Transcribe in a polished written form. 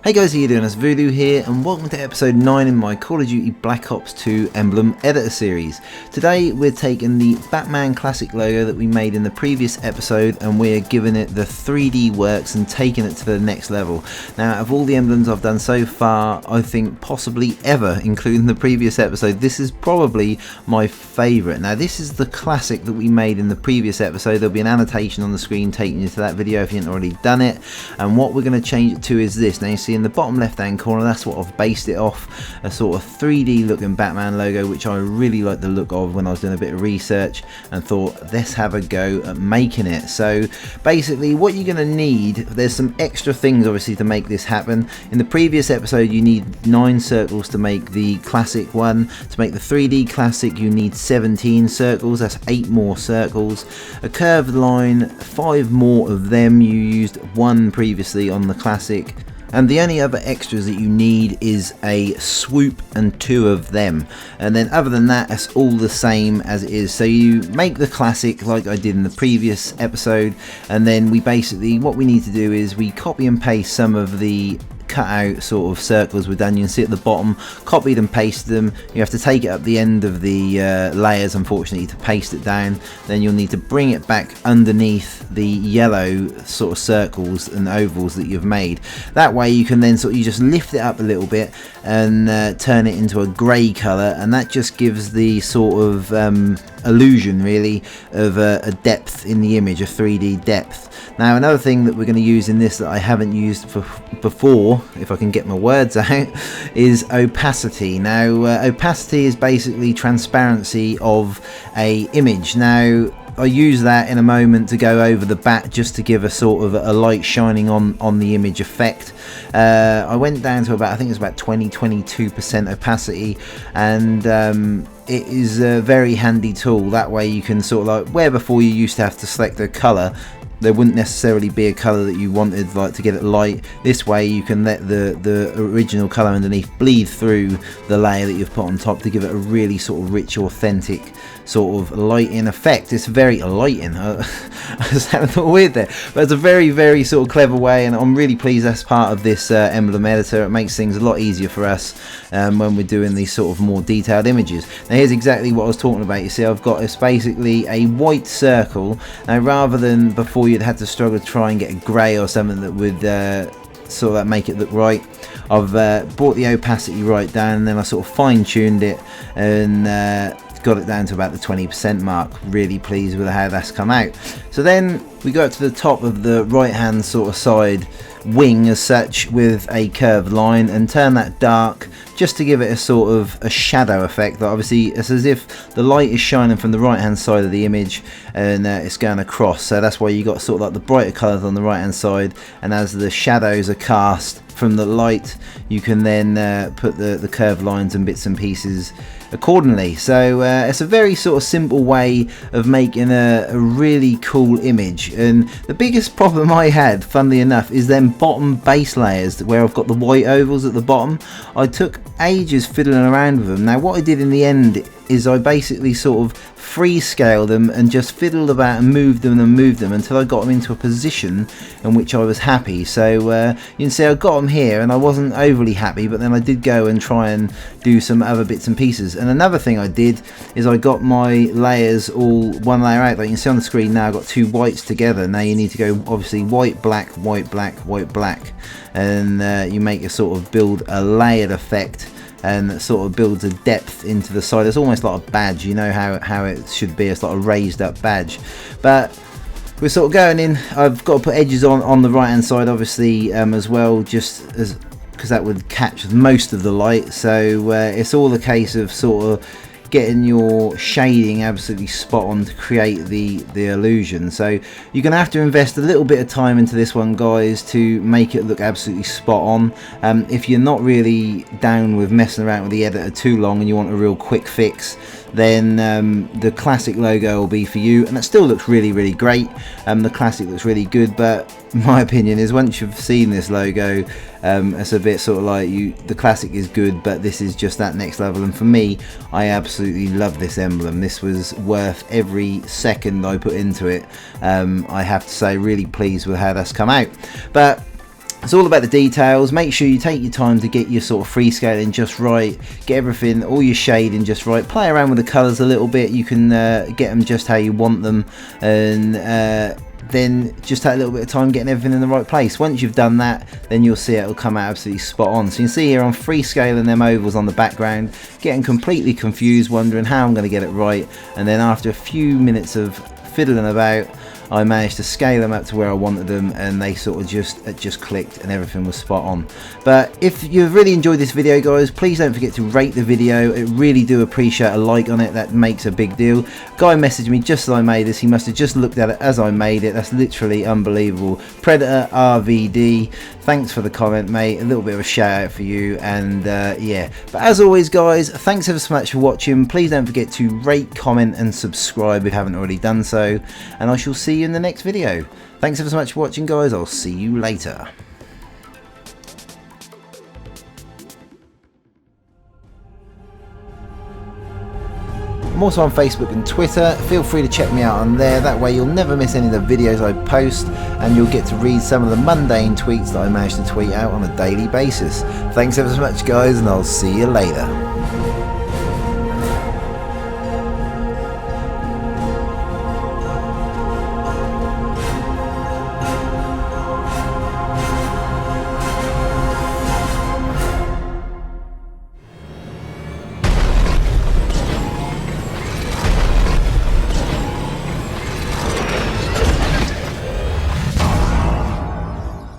Hey guys, how you doing? It's Voodoo here and welcome to episode 9 in my Call of Duty Black Ops 2 Emblem editor series. Today we're taking the Batman Classic logo that we made in the previous episode and we're giving it the 3D works and taking it to the next level. Now, of all the emblems I've done so far, I think possibly ever, including the previous episode, this is probably my favourite. Now this is the classic that we made in the previous episode. There'll be an annotation on the screen taking you to that video if you haven't already done it, and what we're going to change it to is this. Now you see in the bottom left hand corner, that's what I've based it off, a sort of 3D looking Batman logo, which I really like the look of when I was doing a bit of research and thought let's have a go at making it. So basically what you're going to need, there's some extra things obviously to make this happen. In the previous episode you need 9 circles to make the classic one. To make the 3D classic you need 17 circles, that's 8 more circles. A curved line, 5 more of them. You used 1 previously on the classic. And the only other extras that you need is a swoop and 2 of them. And then other than that, it's all the same as it is. So you make the classic like I did in the previous episode, and then we basically, what we need to do is we copy and paste some of the cut out sort of circles we've done. You can see at the bottom, copied and pasted them. You have to take it up the end of the layers, unfortunately, to paste it down. Then you'll need to bring it back underneath the yellow sort of circles and ovals that you've made. That way you can then you just lift it up a little bit and turn it into a grey colour, and that just gives the sort of illusion really of a depth in the image, a 3D depth. Now another thing that we're going to use in this that I haven't used before, if I can get my words out, is opacity. Now opacity is basically transparency of a image. Now I use that in a moment to go over the bat, just to give a sort of a light shining on the image effect. I went down to about, I think it's about 22% opacity, and it is a very handy tool. That way you can sort of like, where before you used to have to select a colour, there wouldn't necessarily be a colour that you wanted, like to get it light. This way you can let the original colour underneath bleed through the layer that you've put on top to give it a really sort of rich, authentic sort of lighting effect. It's very lighting. I sounded a little weird there, but it's a very, very sort of clever way, and I'm really pleased that's part of this emblem editor. It makes things a lot easier for us when we're doing these sort of more detailed images. Now here's exactly what I was talking about. You see, I've got it's basically a white circle. Now rather than before you'd had to struggle to try and get a grey or something that would sort of make it look right, I've brought the opacity right down, and then I sort of fine-tuned it and got it down to about the 20% mark. Really pleased with how that's come out. So then we go up to the top of the right hand sort of side wing as such with a curved line and turn that dark, just to give it a sort of a shadow effect. That obviously it's as if the light is shining from the right hand side of the image and it's going across. So that's why you got sort of like the brighter colours on the right hand side, and as the shadows are cast from the light you can then put the curved lines and bits and pieces accordingly. So it's a very sort of simple way of making a really cool image. And the biggest problem I had, funnily enough, is them bottom base layers where I've got the white ovals at the bottom. I took ages fiddling around with them. Now what I did in the end is I basically sort of freescale them and just fiddled about and moved them until I got them into a position in which I was happy. So you can see I got them here and I wasn't overly happy, but then I did go and try and do some other bits and pieces. And another thing I did is I got my layers all one layer out. Like you can see on the screen now, I've got 2 whites together. Now you need to go obviously white, black, white, black, white, black, and you make a sort of build a layered effect, and that sort of builds a depth into the side. It's almost like a badge, you know how it should be. It's like a raised up badge. But we're sort of going in. I've got to put edges on the right hand side obviously as well, just as because that would catch most of the light. So it's all a case of sort of getting your shading absolutely spot on to create the illusion. So you're gonna have to invest a little bit of time into this one, guys, to make it look absolutely spot on. If you're not really down with messing around with the editor too long and you want a real quick fix, then the classic logo will be for you, and it still looks really, really great. The classic looks really good, but my opinion is once you've seen this logo, it's a bit sort of like the classic is good, but this is just that next level. And for me, I absolutely love this emblem. This was worth every second I put into it. I have to say, really pleased with how that's come out. But It's all about the details. Make sure you take your time to get your sort of freescaling just right, get everything, all your shading just right, play around with the colours a little bit. You can get them just how you want them, and then just take a little bit of time getting everything in the right place. Once you've done that, then you'll see it'll come out absolutely spot on. So you can see here I'm freescaling them ovals on the background, getting completely confused, wondering how I'm going to get it right, and then after a few minutes of fiddling about, I managed to scale them up to where I wanted them, and they sort of just clicked and everything was spot on. But if you've really enjoyed this video, guys, please don't forget to rate the video. It really do appreciate a like on it. That makes a big deal. Guy messaged me just as I made this. He must have just looked at it as I made it. That's literally unbelievable. Predator RVD, thanks for the comment, mate. A little bit of a shout out for you. And yeah, but as always, guys, thanks ever so much for watching. Please don't forget to rate, comment and subscribe if you haven't already done so, and I shall see you in the next video. Thanks ever so much for watching, guys. I'll see you later. I'm also on Facebook and Twitter. Feel free to check me out on there. That way you'll never miss any of the videos I post, and you'll get to read some of the mundane tweets that I manage to tweet out on a daily basis. Thanks ever so much, guys, and I'll see you later.